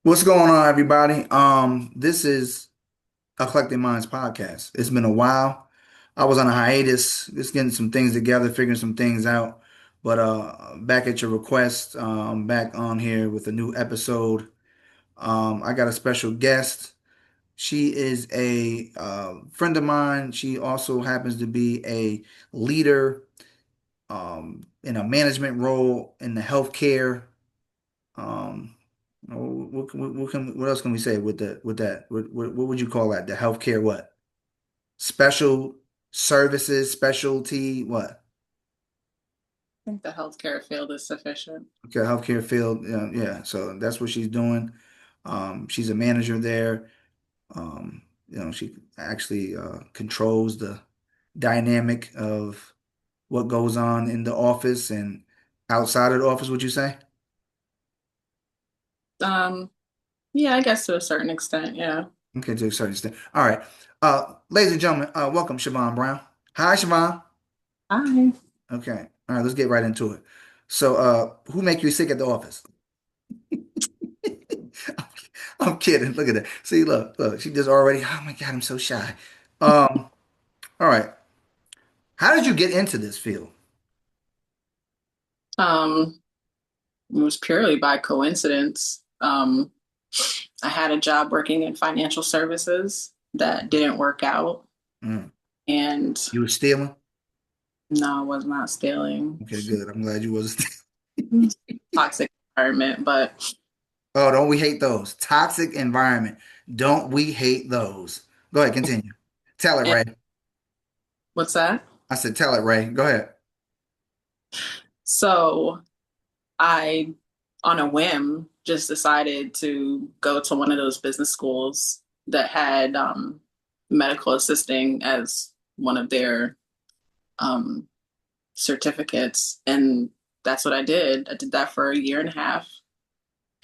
What's going on, everybody? This is Eclectic Minds Podcast. It's been a while. I was on a hiatus, just getting some things together, figuring some things out. But back at your request, back on here with a new episode. I got a special guest. She is a friend of mine. She also happens to be a leader in a management role in the healthcare. Um, what else can we say with that? What would you call that? The healthcare what? Special services, specialty, what? I think the healthcare field is sufficient. Okay, healthcare field. Yeah, yeah. So that's what she's doing. She's a manager there. She actually controls the dynamic of what goes on in the office and outside of the office, would you say? Um, yeah, I guess to a certain extent, yeah. Okay, to a certain extent. All right. Ladies and gentlemen, welcome Chavonne Brown. Hi, Chavonne. Hi. Okay. All right, let's get right into it. So, who make you sick at the office? I'm kidding. Look at that. See, look. She just already. Oh my God, I'm so shy. All right. How did you get into this field? Um, it was purely by coincidence. I had a job working in financial services that didn't work out, Mm. and You were stealing? no, I was not stealing. Okay, good. I'm glad you wasn't Toxic environment, but Oh, don't we hate those? Toxic environment. Don't we hate those? Go ahead, continue. Tell it, and Ray. what's that? I said, tell it, Ray. Go ahead. So I, on a whim, just decided to go to one of those business schools that had medical assisting as one of their um, certificates. And that's what I did. I did that for a year and a half.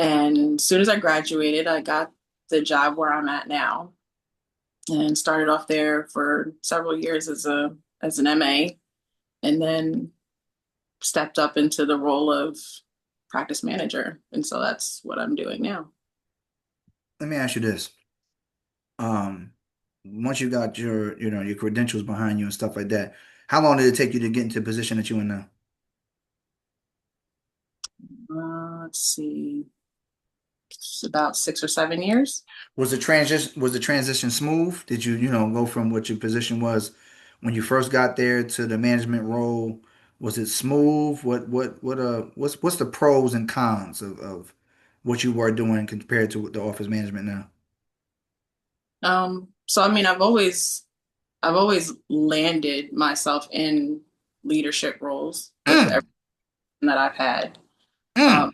And as soon as I graduated, I got the job where I'm at now and started off there for several years as an MA, and then stepped up into the role of practice manager. And so that's what I'm doing now. Let me ask you this. Um, Once you got your credentials behind you and stuff like that, how long did it take you to get into the position that you're in now? Let's see, it's about 6 or 7 years. Was the transition smooth? Did you go from what your position was when you first got there to the management role? Was it smooth? What's the pros and cons of what you were doing compared to the office management now? So I mean, I've always landed myself in leadership roles with everything Mm, that I've had. Um, mm.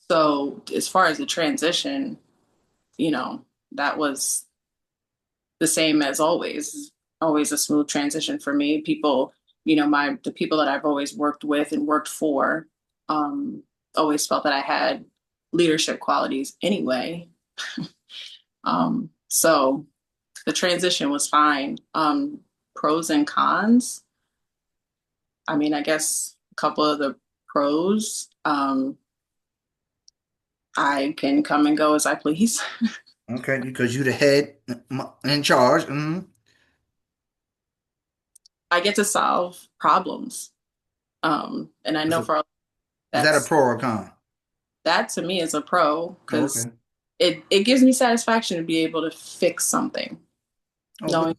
so as far as the transition, you know, that was the same as always a smooth transition for me. People, the people that I've always worked with and worked for, um, always felt that I had leadership qualities anyway. So the transition was fine. Pros and cons. I mean, I guess a couple of the pros. I can come and go as I please. Okay, because you the head in charge. I get to solve problems. And I That's know a, for is that a that's pro or a con? that to me is a pro Oh, because okay. it gives me satisfaction to be able to fix something. Oh, Knowing good.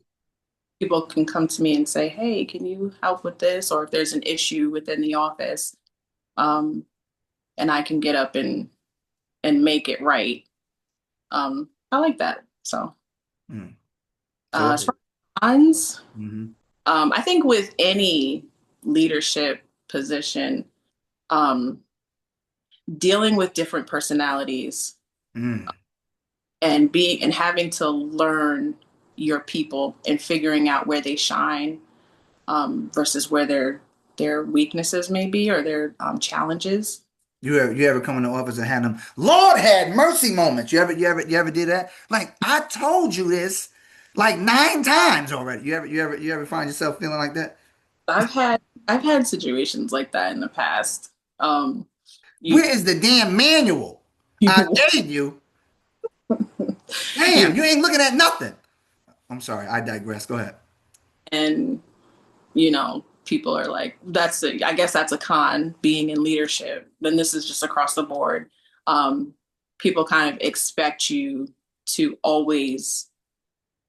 people can come to me and say, "Hey, can you help with this?" Or if there's an issue within the office, um, and I can get up and make it right. I like that. So, Mm. So, as far as cons, mhm. I think with any leadership position, um, dealing with different personalities Mm. and having to learn your people and figuring out where they shine, versus where their weaknesses may be or their challenges. You ever come in the office and had them Lord had mercy moments? You ever did that? Like I told you this like 9 times already. You ever find yourself feeling like that? I've had situations like that in the past. Where You is the damn manual? I You, gave you. Damn, you, you ain't looking at nothing. I'm sorry, I digress. Go ahead. and people are like, I guess that's a con being in leadership. Then this is just across the board. Um, People kind of expect you to always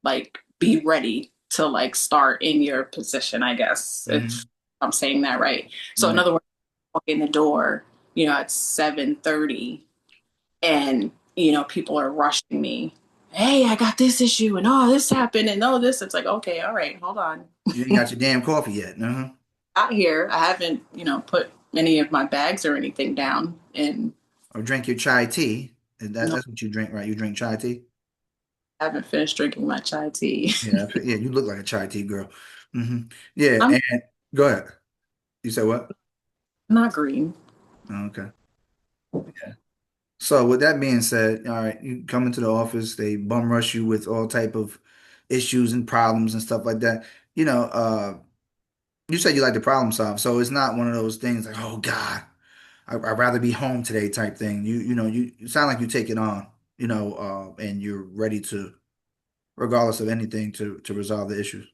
like be ready to like start in your position, I guess, if Hmm. I'm saying that right. So in Yeah. other words, walk in the door, at 7:30 and people are rushing me. Hey, I got this issue and oh this happened and oh this. It's like, okay, all right, hold on. You ain't got your damn coffee yet. Uh-huh. Out here, I haven't, put any of my bags or anything down and Or drink your chai tea. no, That's what you drink, right? You drink chai tea? I haven't finished drinking my chai tea. Yeah, yeah, you look like a chai tea girl. Hmm. Yeah, I'm and go ahead. You said what? not green. Okay. Yeah. So with that being said, all right, you come into the office, they bum rush you with all type of issues and problems and stuff like that. You know, you said you like to problem solve, so it's not one of those things like, oh God, I'd rather be home today type thing. You sound like you take it on, and you're ready to, regardless of anything, to resolve the issues.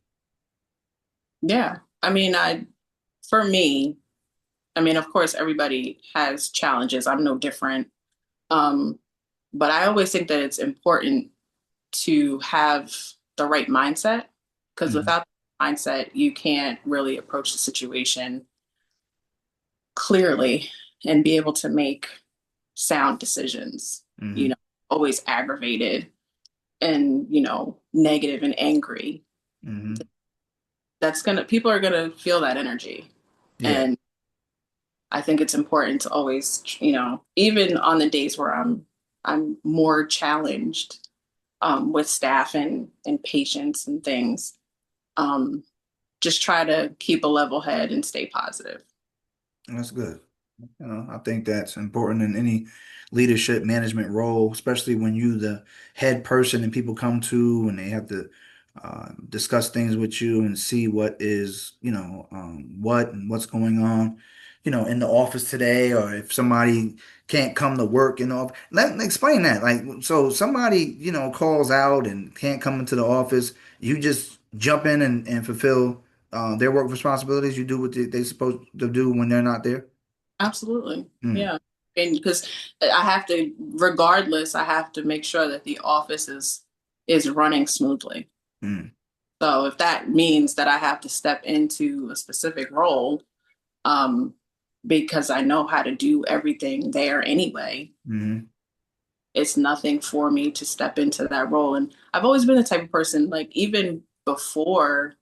Yeah. I mean, for me, I mean, of course, everybody has challenges. I'm no different. Um, but I always think that it's important to have the right mindset because Hmm. without the mindset, you can't really approach the situation clearly and be able to make sound decisions. You Hmm. know, always aggravated and, negative and angry. Hmm. People are gonna feel that energy. Yeah. And I think it's important to always, even on the days where I'm more challenged with staff and patients and things, um, just try to keep a level head and stay positive. That's good. I think that's important in any leadership management role, especially when you the head person and people come to and they have to discuss things with you and see what is, what and what's going on, in the office today, or if somebody can't come to work, explain that. Like, so somebody, calls out and can't come into the office, you just jump in and fulfill their work responsibilities. You do what they supposed to do when they're not there. Absolutely. Mm, Yeah. And because regardless, I have to make sure that the office is running smoothly. mm, So if that means that I have to step into a specific role, um, because I know how to do everything there anyway, mm, it's nothing for me to step into that role. And I've always been the type of person, like even before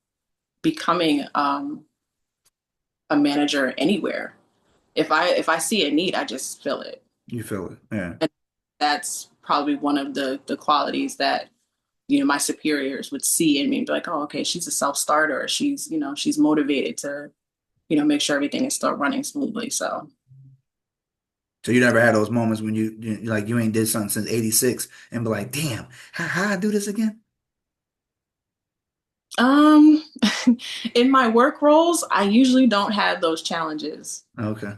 becoming a manager anywhere, if I see a need, I just fill it. you feel it. Yeah. And that's probably one of the qualities that my superiors would see in me and be like, oh, okay, she's a self-starter. She's motivated to make sure everything is still running smoothly. So, So you never had those moments when like you ain't did something since '86 and be like, damn, how I do this again? um, in my work roles, I usually don't have those challenges. Okay.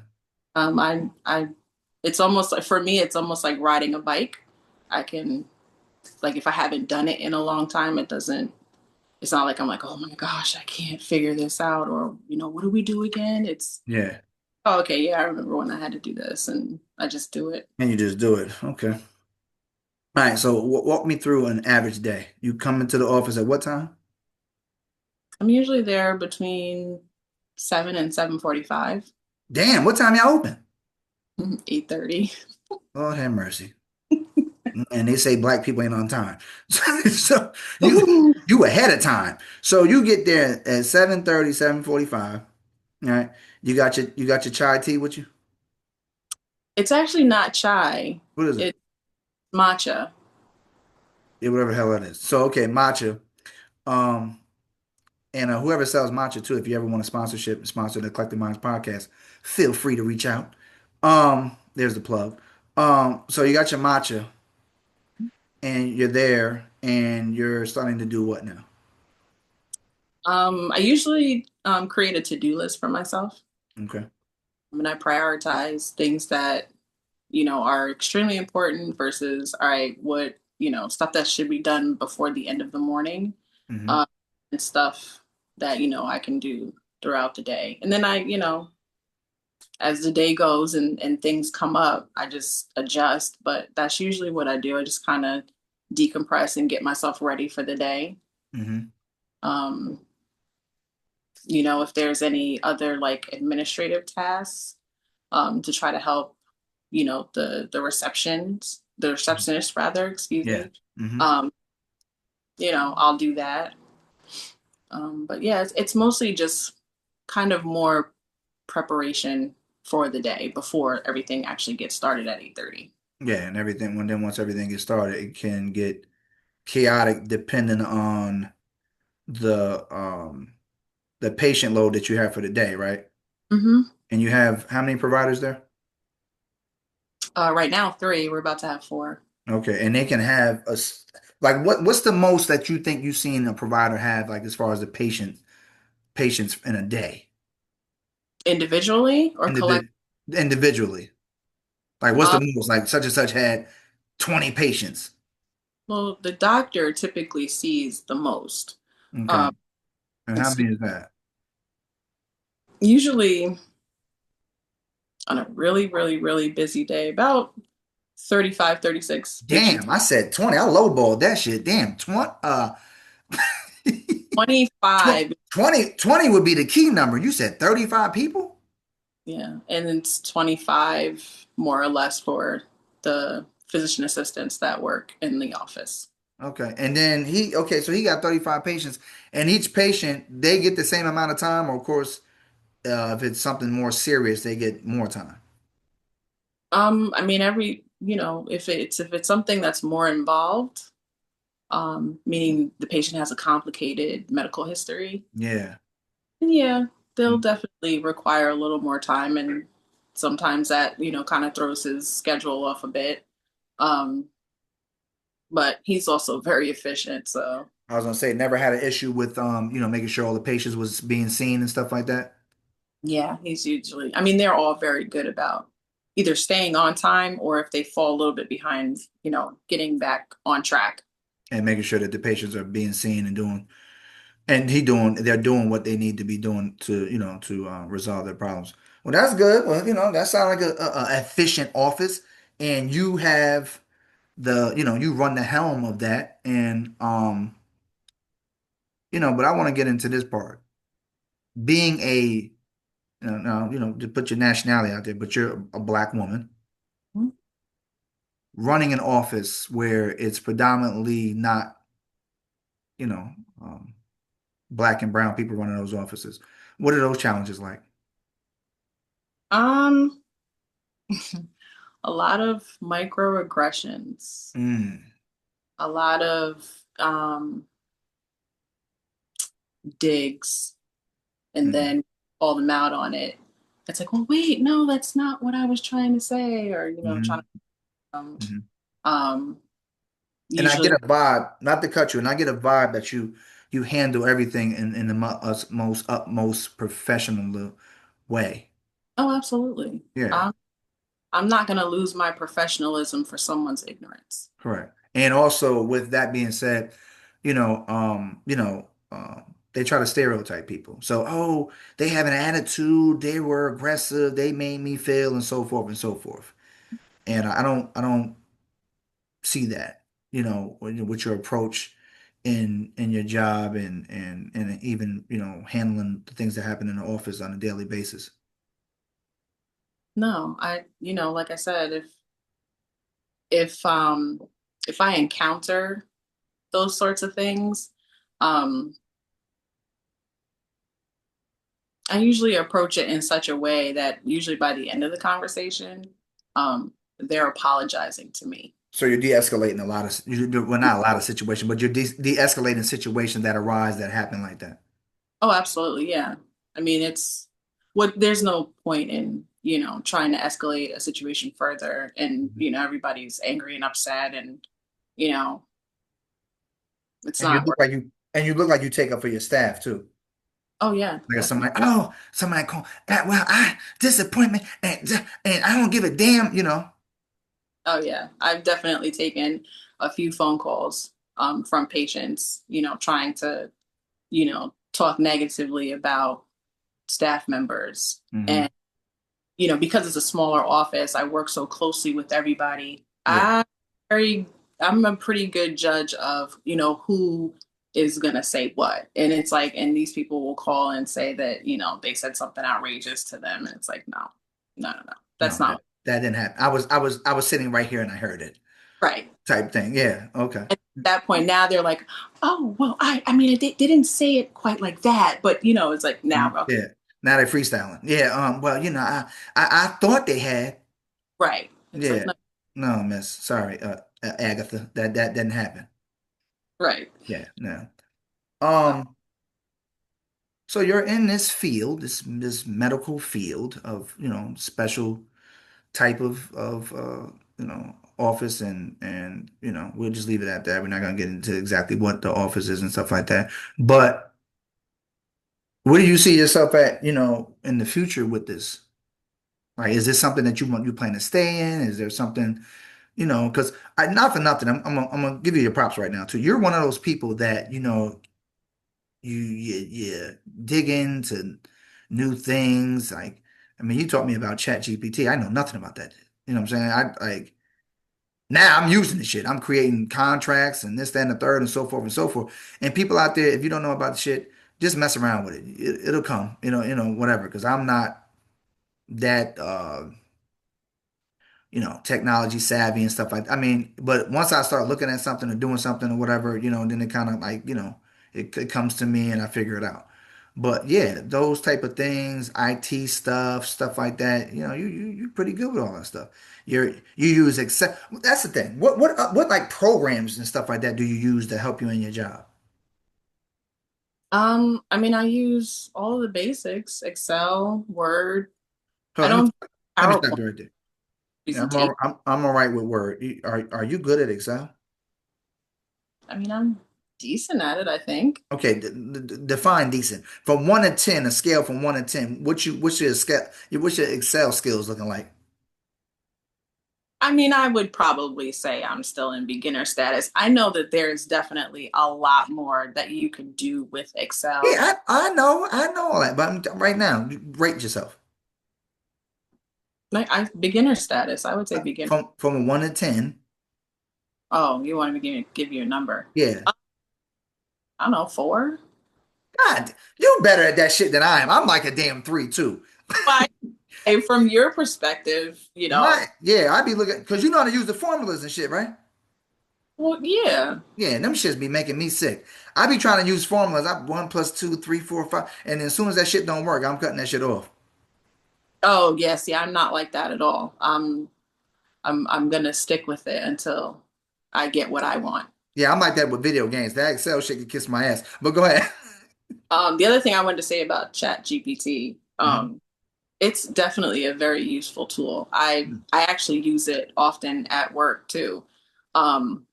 It's almost like for me, it's almost like riding a bike. I can, like, if I haven't done it in a long time, it's not like I'm like, oh my gosh, I can't figure this out, or, what do we do again? It's, Yeah. oh, okay, yeah, I remember when I had to do this, and I just do it. And you just do it. Okay. All right. So walk me through an average day. You come into the office at what time? I'm usually there between 7 and 7:45, Damn, what time y'all open? 8:30. Lord have mercy. And they say black people ain't on time. So you ahead of time. So you get there at 7:30, 7:45. All right. You got your chai tea with you? It's actually not chai. What is it? It's matcha. Yeah, whatever the hell it is. So okay, matcha. Um, and whoever sells matcha too, if you ever want a sponsorship, sponsor the Eclectic Minds podcast, feel free to reach out. There's the plug. So you got your matcha and you're there and you're starting to do what now? I usually create a to-do list for myself. Okay. And I prioritize things that, are extremely important versus, all right, what, stuff that should be done before the end of the morning, Hmm. uh, and stuff that, I can do throughout the day. And then as the day goes and things come up, I just adjust. But that's usually what I do. I just kind of decompress and get myself ready for the day. Hmm. Um, if there's any other like administrative tasks, to try to help, the receptionist rather, excuse Yeah. me. Hmm. Um, I'll do that. But yeah, it's mostly just kind of more preparation for the day before everything actually gets started at 8:30. Yeah, and everything when then once everything gets started, it can get chaotic depending on the patient load that you have for the day, right? Mm-hmm. And you have how many providers there? Right now, three. We're about to have four. Okay, and they can have like what's the most that you think you've seen a provider have like as far as the patients in a day Individually or collect? individ individually? Like what's the Uh, most like such and such had 20 patients? well, the doctor typically sees the most. Okay, Um, and how it's many is that? usually on a really, really, really busy day, about 35, 36 patients. Damn, I said 20. I lowballed that shit. Damn, 20 25, 20 would be the key number. You said 35 people? yeah, and it's 25 more or less for the physician assistants that work in the office. Okay. And then okay, so he got 35 patients, and each patient, they get the same amount of time, or of course, if it's something more serious, they get more time. I mean, if it's something that's more involved, meaning the patient has a complicated medical history, Yeah. yeah, they'll Mm. definitely require a little more time, and sometimes that kind of throws his schedule off a bit. Um, but he's also very efficient, so I was gonna say, never had an issue with making sure all the patients was being seen and stuff like that, yeah, he's usually. I mean, they're all very good about either staying on time or if they fall a little bit behind, getting back on track. and making sure that the patients are being seen and they're doing what they need to be doing to resolve their problems. Well, that's good. Well, that sounds like a efficient office, and you have you run the helm of that, and but I want to get into this part. Being now, to put your nationality out there, but you're a black woman running an office where it's predominantly not, you know, um, black and brown people running those offices. What are those challenges like? Um, a lot of microaggressions, Mm, a lot of digs, and mm, then call them out on it. It's like, well, wait, no, that's not what I was trying to say, or trying mm, to mm. um And I get usually. a vibe, not to cut you, and I get a vibe that you handle everything in the most utmost professional way. Oh, absolutely. Yeah. I'm not going to lose my professionalism for someone's ignorance. Correct. And also with that being said, they try to stereotype people. So, oh, they have an attitude, they were aggressive, they made me feel, and so forth and so forth. And I don't see that, with your approach in your job and even, handling the things that happen in the office on a daily basis. No, like I said, if um if I encounter those sorts of things, um I usually approach it in such a way that usually by the end of the conversation, they're apologizing to me. So you're de-escalating a lot of, well, not a lot of situations, but you're de-escalating situations that arise that happen like that. Oh, absolutely, yeah. I mean, there's no point in, trying to escalate a situation further and, everybody's angry and upset and, you know, it's And you not look worth. like you take up for your staff too. Oh yeah, Like definitely. somebody call, well, I disappointment and I don't give a damn. Oh yeah, I've definitely taken a few phone calls from patients, trying to, talk negatively about staff members. Hmm. And, because it's a smaller office, I work so closely with everybody. Yeah. Very, I'm a pretty good judge of, who is gonna say what. And it's like, and these people will call and say that, they said something outrageous to them. And it's like, no, no, no, no. That's No, not that didn't happen. I was sitting right here and I heard it right. type thing. Yeah. Okay. At that point, now they're like, oh, well, I mean, they didn't say it quite like that, but it's like now, okay, Yeah. Now they're freestyling. Yeah. Well, I thought they had. right. It's like, Yeah. no, No, Miss. Sorry, Agatha. That didn't happen. right. Yeah. No. Uh, Um. So you're in this field, this medical field of, special type of office, and we'll just leave it at that. We're not gonna get into exactly what the office is and stuff like that. But where do you see yourself at, in the future with this? Like, is this something that you plan to stay in? Is there something, because I not for nothing, I'm gonna give you your props right now too. You're one of those people that, you dig into new things. Like, I mean, you taught me about Chat GPT. I know nothing about that. You know what I'm saying? I like now I'm using the shit. I'm creating contracts and this, that, and the third, and so forth and so forth. And people out there, if you don't know about the shit, just mess around with it. It'll come, whatever. Because I'm not that technology savvy and stuff like I mean, but once I start looking at something or doing something or whatever, then it kind of like, it comes to me and I figure it out. But yeah, those type of things, IT stuff like that, you're pretty good with all that stuff. You use Excel. That's the thing. What like programs and stuff like that do you use to help you in your job? I mean, I use all of the basics, Excel, Word. So I don't let me stop PowerPoint you right there. Yeah, presentation. I'm all right with Word. Are you good at Excel? I mean, I'm decent at it, I think. Okay, define decent. From 1 to 10, a scale from 1 to 10. What's your scale? What's your Excel skills looking like? I mean, I would probably say I'm still in beginner status. I know that there's definitely a lot more that you can do with Excel. Yeah, I know all that. But right now, rate yourself. Like I beginner status, I would say beginner. From a 1 to 10. Oh, you wanted me to give you a number? Yeah. I don't know, four. God, you're better at that shit than I am. I'm like a damn three too. But hey, from your perspective, Yeah, I be looking because you know how to use the formulas and shit, right? well, yeah. Yeah, them shits be making me sick. I be trying to use formulas. I 1 + 2, 3, 4, 5, and then as soon as that shit don't work, I'm cutting that shit off. Oh, yes, yeah, I'm not like that at all. I'm gonna stick with it until I get what I want. Yeah, I'm like that with video games. That Excel shit can kiss my ass. But go ahead. The other thing I wanted to say about Chat GPT, Mhm. it's definitely a very useful tool. I actually use it often at work too. Um,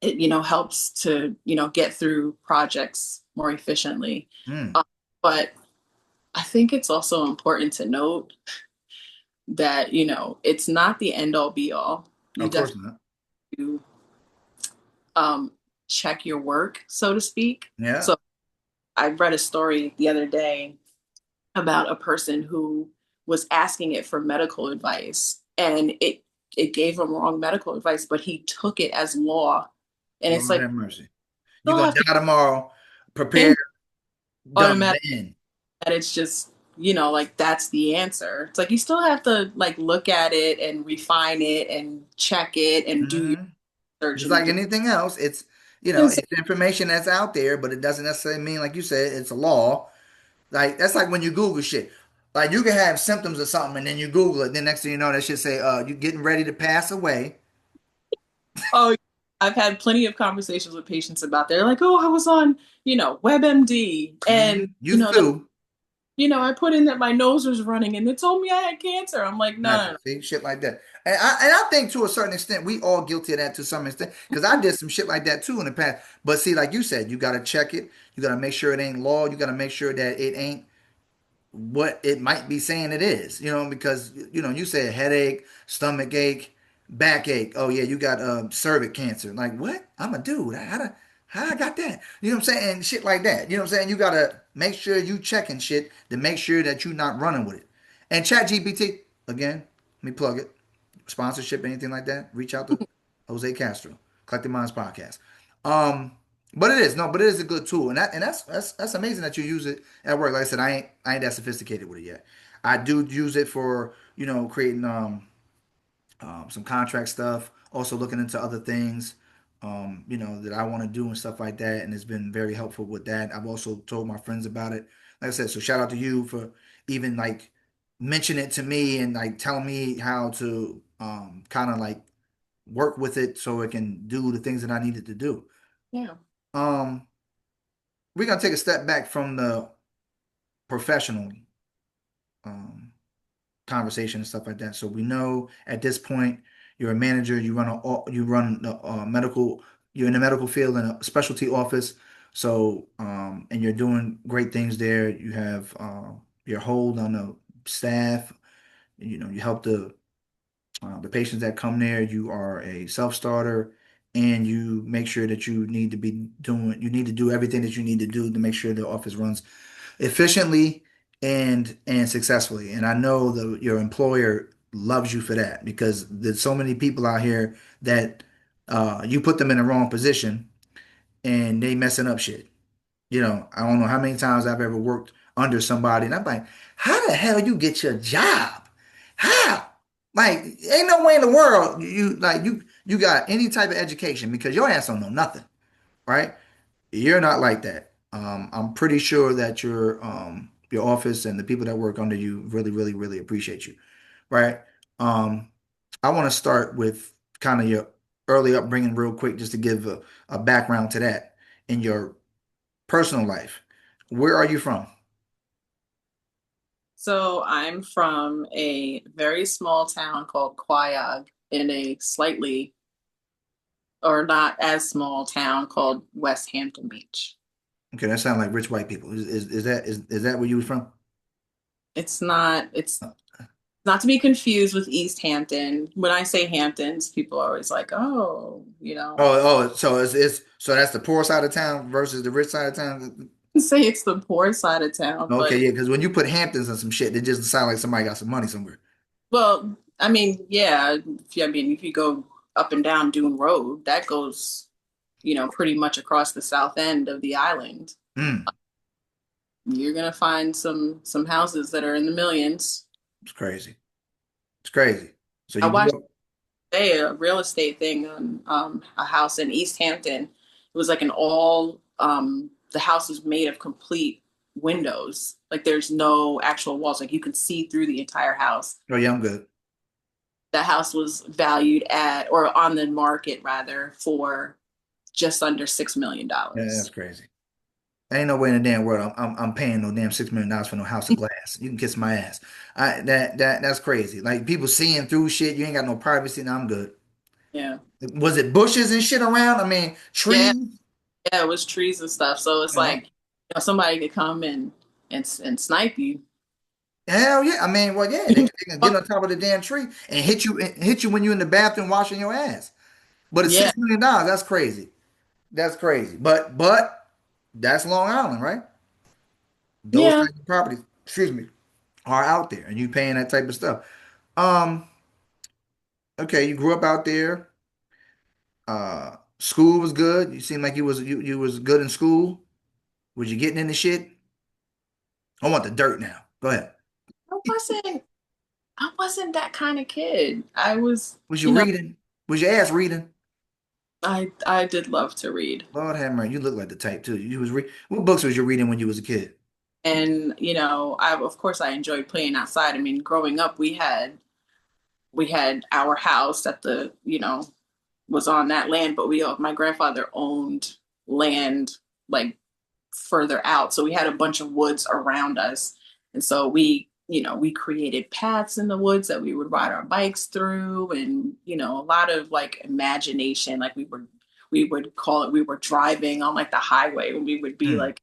it helps to get through projects more efficiently. Mm. Um, but I think it's also important to note that it's not the end all be all. You Of course definitely not. do, um, check your work, so to speak. Yeah. So I read a story the other day about a person who was asking it for medical advice, and it gave him wrong medical advice, but he took it as law. And it's Lord like have mercy. You're you'll gonna have to die tomorrow. Prepare, pin done, automatic then. that it's just like that's the answer. It's like you still have to like look at it and refine it and check it and do your Hmm. research Just and like do anything else, it's and say, it's information that's out there, but it doesn't necessarily mean, like you said, it's a law. Like that's like when you Google shit. Like you can have symptoms of something and then you Google it, then next thing you know, that shit say, you getting ready to pass away. oh, I've had plenty of conversations with patients about they're like, oh, I was on WebMD and You too. I put in that my nose was running and they told me I had cancer. I'm like, no, no, Exactly. no. See, shit like that. And I think to a certain extent, we all guilty of that to some extent. Because I did some shit like that too in the past. But see, like you said, you gotta check it. You gotta make sure it ain't law. You gotta make sure that it ain't what it might be saying it is. Because you said headache, stomach ache. Backache. Oh yeah, you got cervix cancer. Like what? I'm a dude. How I got that? You know what I'm saying? And shit like that. You know what I'm saying? You gotta make sure you checking shit to make sure that you're not running with it. And Chat GPT, again, let me plug it. Sponsorship, anything like that, reach out to Jose Castro, Collective Minds Podcast. Um, but it is no, but it is a good tool, and that's amazing that you use it at work. Like I said, I ain't that sophisticated with it yet. I do use it for creating some contract stuff, also looking into other things, that I want to do and stuff like that. And it's been very helpful with that. I've also told my friends about it. Like I said, so shout out to you for even like mentioning it to me and like telling me how to kind of like work with it so it can do the things that I needed to do. Yeah. Um, we're gonna take a step back from the professional um, conversation and stuff like that. So we know at this point you're a manager, you run the medical, you're in the medical field in a specialty office. So and you're doing great things there. You have your hold on the staff. You help the patients that come there. You are a self-starter. And you make sure that you need to do everything that you need to do to make sure the office runs efficiently and successfully. And I know that your employer loves you for that because there's so many people out here that you put them in the wrong position and they messing up shit. I don't know how many times I've ever worked under somebody and I'm like, how the hell you get your job? How? Like, ain't no way in the world you got any type of education because your ass don't know nothing, right? You're not like that. I'm pretty sure that your office and the people that work under you really, really, really appreciate you, right? Um, I want to start with kind of your early upbringing real quick, just to give a background to that in your personal life. Where are you from? So I'm from a very small town called Quayog in a slightly or not as small town called West Hampton Beach. Okay, that sounds like rich white people. Is that where you was from? It's not to be confused with East Hampton. When I say Hamptons, people are always like, oh, So so that's the poor side of town versus the rich side of town. say it's the poor side of town, Okay, but yeah, because when you put Hamptons on some shit, it just sound like somebody got some money somewhere. well, I mean, yeah, if you go up and down Dune Road, that goes, pretty much across the south end of the island. Mm, You're gonna find some houses that are in the millions. it's crazy. It's crazy. So I you watched grew up. a real estate thing on a house in East Hampton. It was like an all the house was made of complete windows. Like there's no actual walls. Like you can see through the entire house. Oh yeah, I'm good. The house was valued at or on the market rather for just under $6 million. Yeah, that's crazy. Ain't no way in the damn world I'm paying no damn $6 million for no house of glass. You can kiss my ass. That's crazy. Like people seeing through shit. You ain't got no privacy. No, I'm good. Yeah. Was it bushes and shit around? I mean, Yeah. trees. Yeah, it was trees and stuff. So it's like, somebody could come and snipe you. Hell yeah. I mean, well, yeah, they can get on top of the damn tree and hit you when you're in the bathroom washing your ass. But it's Yeah. $6 million. That's crazy. That's crazy. But that's Long Island, right? Those Yeah. type of properties, excuse me, are out there, and you paying that type of stuff. Um, okay, you grew up out there. School was good. You seemed like you was good in school. Was you getting into shit? I want the dirt now. Go ahead. I wasn't I wasn't that kind of kid. I was, Was you reading? Was your ass reading? I did love to read. Lord have mercy, you look like the type too. What books was you reading when you was a kid? And, I of course I enjoyed playing outside. I mean, growing up we had our house that was on that land, but my grandfather owned land like further out. So we had a bunch of woods around us. And so we created paths in the woods that we would ride our bikes through and, a lot of like imagination. Like we would call it, we were driving on like the highway when we would be Hmm. like,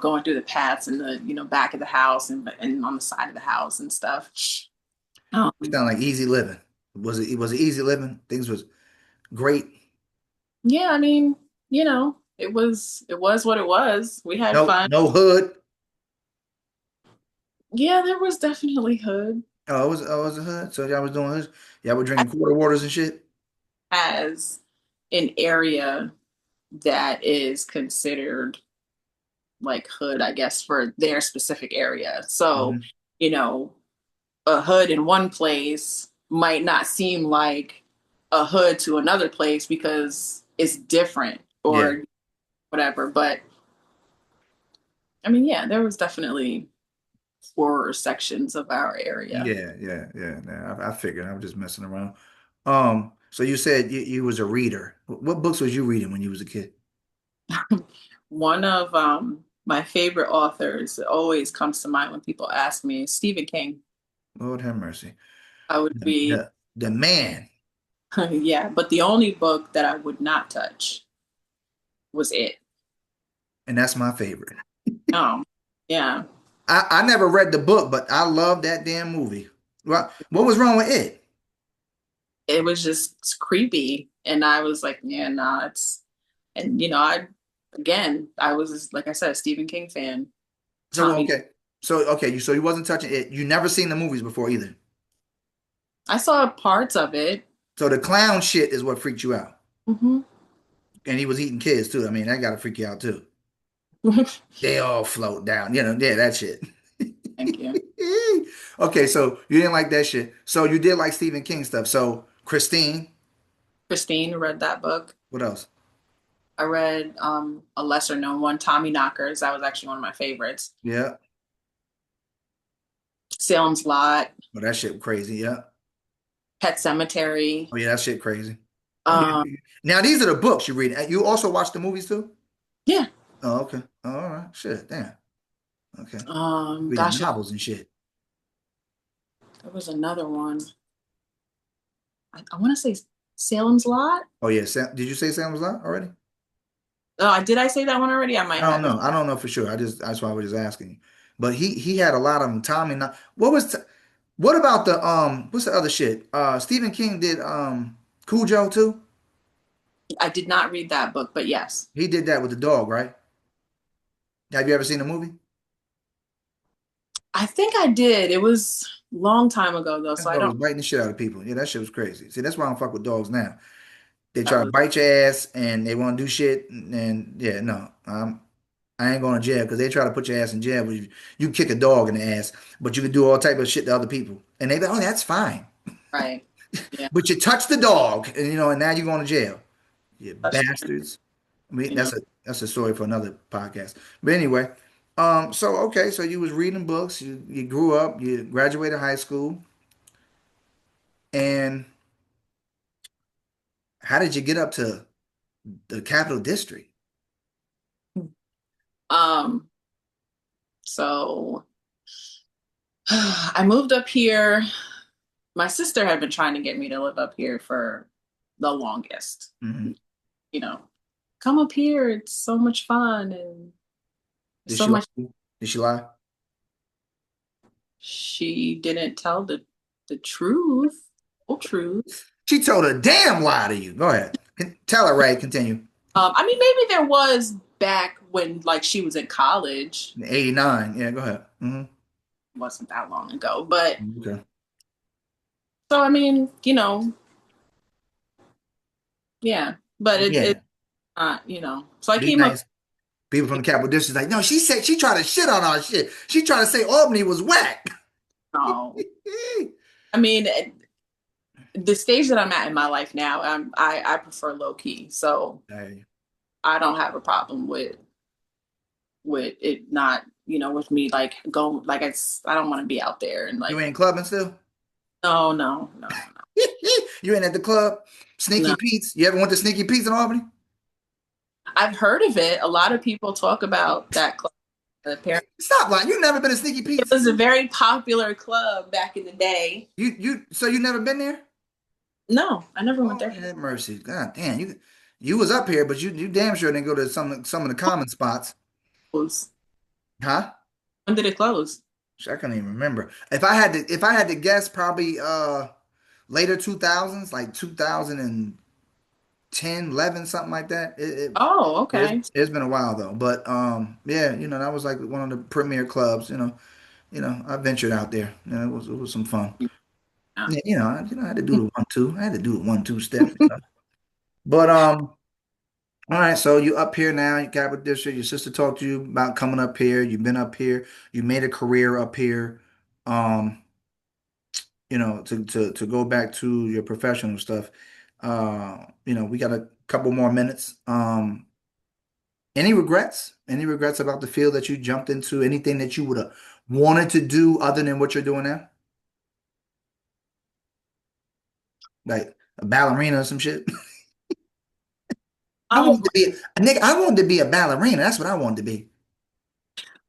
going through the paths in the, back of the house and on the side of the house and stuff. You Um, sound like easy living. Was it easy living? Things was great. Yeah, I mean, it was what it was. We had No, fun. no hood. Yeah, there was definitely hood. Oh, it was a hood. So y'all was doing hood. Y'all were drinking quarter waters and shit. As an area that is considered like hood, I guess, for their specific area. So, Hmm. you know, a hood in one place might not seem like a hood to another place because it's different Yeah, or whatever. But I mean, yeah, there was definitely poorer sections of our area. yeah. I figured. I was just messing around. So you said you was a reader. What books was you reading when you was a kid? One of my favorite authors that always comes to mind when people ask me is Stephen King. Lord have mercy. I would The read, the, the man, yeah, but the only book that I would not touch was it. and that's my favorite. Yeah, I never read the book, but I love that damn movie. What was wrong with it? it was just creepy. And I was like, yeah, nah, and I was, like I said, a Stephen King fan. So Tommy, okay, so you wasn't touching it. You never seen the movies before either. I saw parts of it. So the clown shit is what freaked you out, Hmm. and he was eating kids too. I mean, that gotta freak you out too. They all float down, yeah, that shit. Thank you. Okay, so you didn't like that shit. So you did like Stephen King stuff. So Christine, Christine read that book. what else? I read a lesser known one, Tommy Knockers. That was actually one of my favorites. Yeah. Salem's Lot, Oh, that shit crazy. Yeah. Pet Cemetery. Oh yeah, that shit crazy. Oh Um, yeah. Now these are the books you read. You also watch the movies too? yeah. Oh, okay. Oh, all right. Shit. Damn. Okay. Reading Gosh, novels and shit. there was another one. I want to say Salem's Lot. Oh yeah. Did you say Sam was Lot already? Oh, did I say that one already? I might I don't have. know. I don't know for sure. That's why I was just asking you. But he had a lot of them. Tommy, what about the what's the other shit? Stephen King did Cujo too. I did not read that book, but yes, He did that with the dog, right? Have you ever seen the movie? I think I did. It was a long time ago though, so That I dog was don't. biting the shit out of people. Yeah, that shit was crazy. See, that's why I don't fuck with dogs now. They That try to was bite your ass and they want to do shit. And yeah, no, I ain't going to jail because they try to put your ass in jail. But you can kick a dog in the ass, but you can do all type of shit to other people. And they be, oh, that's fine. right. Yeah, But you touch the dog, and and now you're going to jail. You that's true. bastards. I mean, You know. that's a story for another podcast. But anyway, so okay, so you was reading books, you grew up, you graduated high school, and how did you get up to the Capital District? Um. So I moved up here. My sister had been trying to get me to live up here for the longest. Hmm. You know, come up here. It's so much fun and Did so she lie? much. Did she lie? She didn't tell the truth, full truth. She told a damn lie to you. Go ahead. Tell her, Ray. Continue. I mean, maybe there was back when like she was in college. In 89. Yeah, go ahead. Hmm. It wasn't that long ago, but Okay. so I mean, yeah. But it's Yeah. not, So I Be came up. nice. People from the Capital District like, no, she said she tried to shit on our shit. She tried to say Albany was whack. No, I mean, the stage that I'm at in my life now, I prefer low key. So Hey, I don't have a problem with it not, with me like going like I don't want to be out there and you like ain't clubbing still? no, no, no, You ain't at the club? Sneaky no. Pete's? You ever went to Sneaky Pete's in Albany? I've heard of it. A lot of people talk about that club. Apparently, Stop lying. You never been to Sneaky it Pete's? was a very popular club back in the day. So you never been there? No, I never went Oh, there. have mercy. God damn. You was up here, but you damn sure didn't go to some of the common spots. Close. Huh? When did it close? I can't even remember. If I had to guess, probably later 2000s, like 2010, 11, something like that. Oh, okay. It's been a while though. But yeah, that was like one of the premier clubs. I ventured out there. It was some fun. Yeah. Yeah, I had to do the 1-2. I had to do the 1-2 step. But all right, so you up here now, you got with this. Your sister talked to you about coming up here. You've been up here. You made a career up here. Um, to go back to your professional stuff. We got a couple more minutes. Any regrets? Any regrets about the field that you jumped into? Anything that you would have wanted to do other than what you're doing now? Like a ballerina or some shit? I Um, wanted to be a nigga. I wanted to be a ballerina. That's what I wanted to be.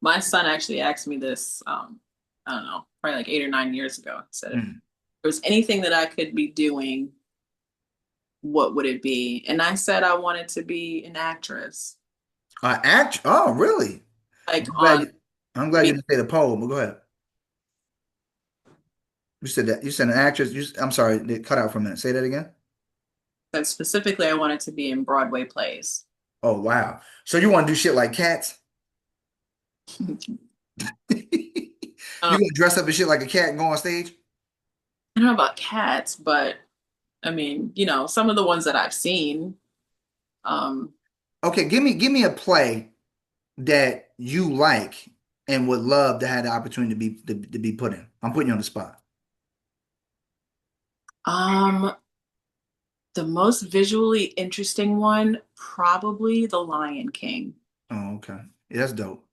my son actually asked me this, I don't know, probably like 8 or 9 years ago. He said, if Mm. there was anything that I could be doing, what would it be? And I said I wanted to be an actress, Act. Oh, really? like I'm glad on, you, I'm glad be you didn't say the pole, but go ahead. You said that. You said an actress. I'm sorry, it cut out for a minute. Say that again. that specifically I wanted to be in Broadway plays. Oh, wow. So you want to do shit like cats? You Um, gonna dress up and shit like a cat and go on stage? I don't know about cats, but I mean, some of the ones that I've seen, um, Okay, give me a play that you like and would love to have the opportunity to be put in. I'm putting you on the spot. um, the most visually interesting one, probably The Lion King. Oh, okay. Yeah, that's dope.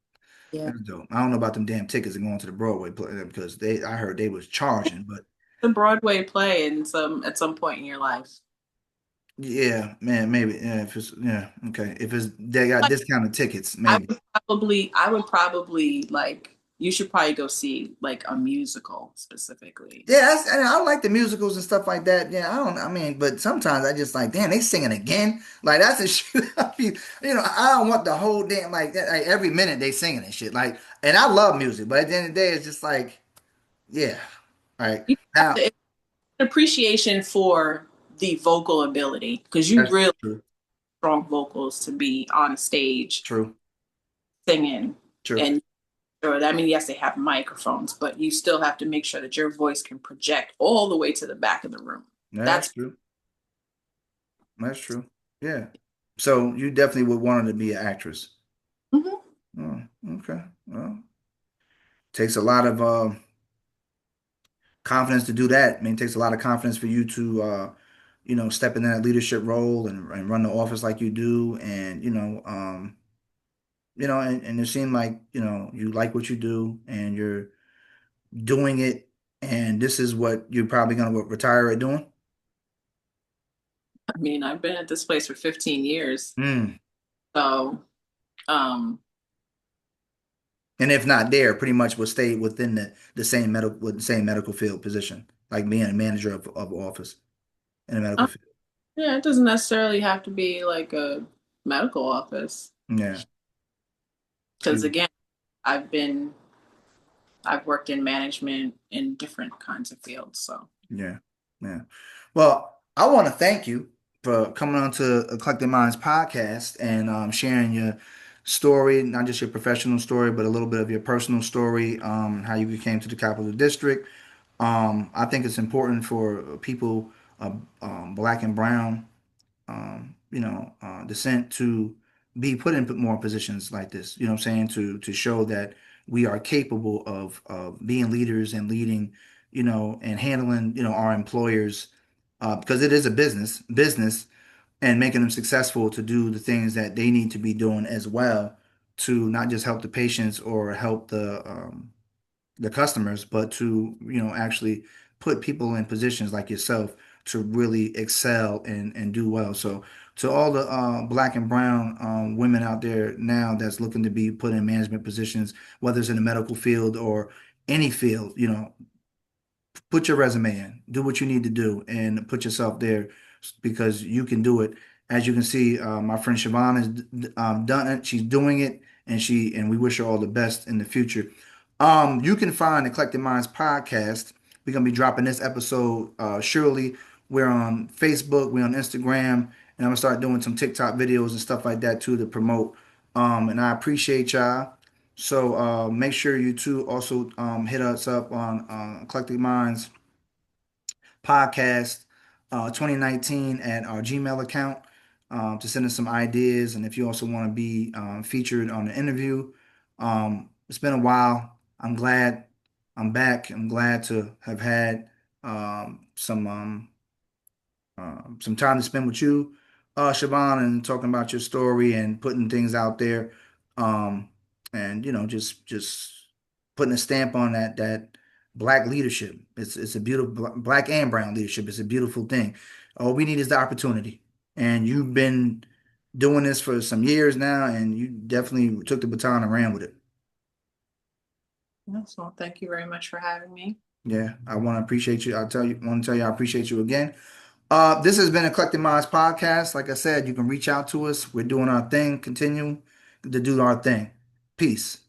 Yeah. That's dope. I don't know about them damn tickets and going to the Broadway play because I heard they was charging, but The Broadway play in some at some point in your life. yeah, man, maybe yeah, if it's yeah, okay. If it's they got Like discounted tickets, maybe. I would probably like you should probably go see like a musical specifically. Yeah, and I like the musicals and stuff like that. Yeah, I mean, but sometimes I just like, damn, they singing again. Like that's a shit. I mean, I don't want the whole damn like, like every minute they singing and shit. Like, and I love music, but at the end of the day, it's just like, yeah, all right. You have Now, to an appreciation for the vocal ability because you that's really true, strong vocals to be on stage true, singing true. and or I mean yes they have microphones but you still have to make sure that your voice can project all the way to the back of the room. That's That's true. That's true. Yeah. So you definitely would want her to be an actress. Mhm. Oh, okay. Well, takes a lot of confidence to do that. I mean, it takes a lot of confidence for you to, step in that leadership role and run the office like you do. And, and it seemed like, you like what you do and you're doing it. And this is what you're probably going to retire at doing. I mean I've been at this place for 15 years Mm. so um And if not there, pretty much will stay within the same medical field position, like being a manager of office in a medical uh, field. yeah it doesn't necessarily have to be like a medical office Yeah. because again I've been I've worked in management in different kinds of fields so Yeah, yeah. Well, I want to thank you for coming on to Eclectic Minds podcast and sharing your story, not just your professional story, but a little bit of your personal story, how you came to the Capital District. I think it's important for people, black and brown, descent to be put in more positions like this. You know what I'm saying? To show that we are capable of being leaders and leading, and handling, our employers, because it is a business, and making them successful to do the things that they need to be doing as well to not just help the patients or help the customers, but to, actually put people in positions like yourself to really excel and do well. So to all the black and brown women out there now that's looking to be put in management positions, whether it's in the medical field or any field, put your resume in, do what you need to do, and put yourself there because you can do it. As you can see, my friend Chavonne has done it. She's doing it, and we wish her all the best in the future. You can find Eclectic Minds podcast We're gonna be dropping this episode surely. We're on Facebook, we're on Instagram, and I'm gonna start doing some TikTok videos and stuff like that too to promote. And I appreciate y'all. So make sure you too also hit us up on Eclectic Minds Podcast 2019 at our Gmail account to send us some ideas. And if you also want to be featured on the interview, it's been a while. I'm glad I'm back. I'm glad to have had some time to spend with you, Chavonne, and talking about your story and putting things out there, um, and just putting a stamp on that black leadership. It's a beautiful black and brown leadership. It's a beautiful thing. All we need is the opportunity, and you've been doing this for some years now, and you definitely took the baton and ran with it. Yes, well, thank you very much for having me. Yeah, I want to appreciate you. Want to tell you, I appreciate you again. This has been Eclectic Minds Podcast. Like I said, you can reach out to us. We're doing our thing, continue to do our thing. Peace.